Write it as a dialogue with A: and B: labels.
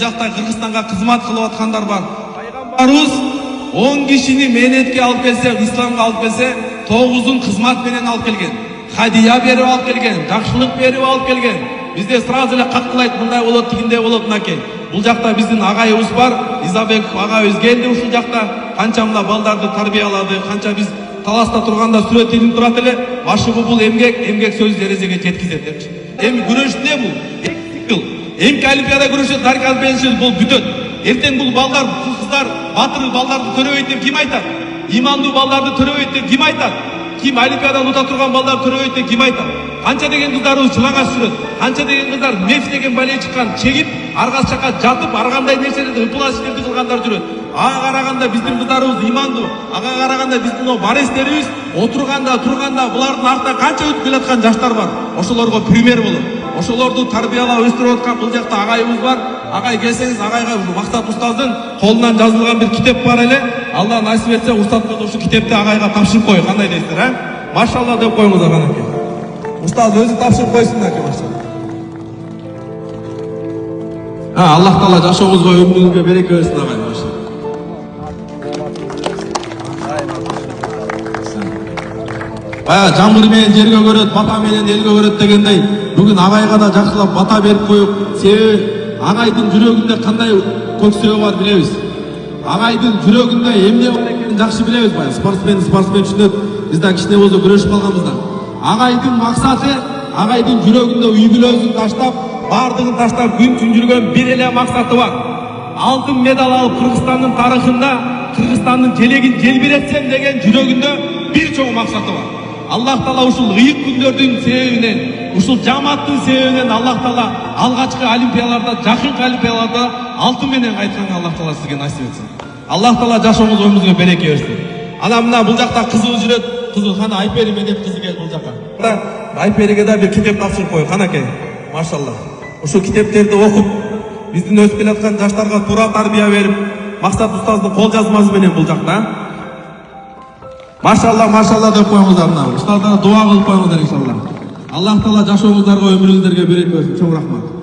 A: Жақта Қырғызстанға қызмат қылып атқандар бар. Пайғамбарымыз 10 кишини менетке алып келсе, исламға алып келсе, 9-ун қызмат менен алып келген. Хадия беріп алып келген, жақсылық беріп алып келген. Бізде сразу эле каттылайт, мындай болот, тигиндей болот мынакей. Бул жакта биздин агайыбыз бар, Изабеков агайыбыз келди ушул жакта, канча мына балдарды тарбиялады, канча биз таласта турганда сүрөт илинип турат эле, башыбы бул эмгек сөзү эрежеге жеткизет депчи. Эми күрөш эмне бул? Цикл. Эмки олимпиада күрөшөт, Дарик Алпеншин бул бүтөт. Эртең бул балдар, бул кыздар батыр балдарды төрөбөйт деп ким айтат? Имандуу балдарды төрөбөйт деп ким айтат? Ким олимпиаданы ута турган балдар төрөбөйт деп ким айтат? Канча деген кыздарыбыз жылаңаш жүрөт, канча деген кыздар меф деген болельщиктан чегип, арга жака жатып, ар кандай нерселерди ыпылаш иштерди кылгандар жүрөт. Ага караганда биздин кыздарыбыз имандуу, ага караганда биздин о барестерибиз отурганда, турганда булардын артынан канча өтүп келаткан жаштар бар. Ошолорго пример болот. Ошолорду тарбиялап өстүрүп аткан бул жакта агайыбыз бар. Агай келсеңиз, агайга Мактап устаздын колунан жазылган бир китеп бар эле. Алла насип этсе, устаз болсо ушу китепти агайга тапшырып кой. Кандай дейсиздер, а? Машалла деп коюңуздар канакей. Устаз өзү тапшырып койсун аке, машалла. Аллах Таала жашооңузга, өмүрүңүзгө береке берсин агай, машалла. Бая жамгыр менен жерге көрөт, бата менен элге көрөт дегендей, бүгүн агайга да жакшылап бата берип коюп, себеби агайдын жүрөгүндө кандай көксөө бар билебиз. Агайдын жүрөгүндө эмне бар экенин жакшы билебиз бая. Спортсмен түшүнөт. Биз да кичине болсо күрөшүп калганбыздан. Агайдын максаты, агайдын жүрөгүндө үй бүлөсүн таштап, бардыгын таштап күн түн жүргөн бир эле максаты бар. Алтын медаль алып Кыргызстандын тарыхында, Кыргызстандын желегин желбиретсем деген жүрөгүндө бир чоң максаты бар. Аллах Таала ушул ыйык күндөрдүн себебинен, ушул жамааттын себебинен Аллах Таала алгачкы олимпиадаларда, жакынкы олимпиадаларда алтын менен кайтканга Аллах Таала сизге насип этсин. Аллах Таала жашооңуз, өмүрүңүзгө береке берсин. Анан мына бул жакта кызыбыз жүрөт. Кызыл хана Айпери медеп кызы келди бул жака. Айпериге да бир китеп тапшырып кой, канакей. Машалла. Ушул китептерди окуп, биздин өсүп келаткан жаштарга туура тарбия берип, Мактап устаздын кол жазмасы менен бул жакта. Машалла, машалла деп коюңуздар мына. Устаздарга дуа кылып коюңуздар иншалла. Аллах Таала жашооңуздарга, өмүрүңүздөргө береке берсин. Чоң рахмат.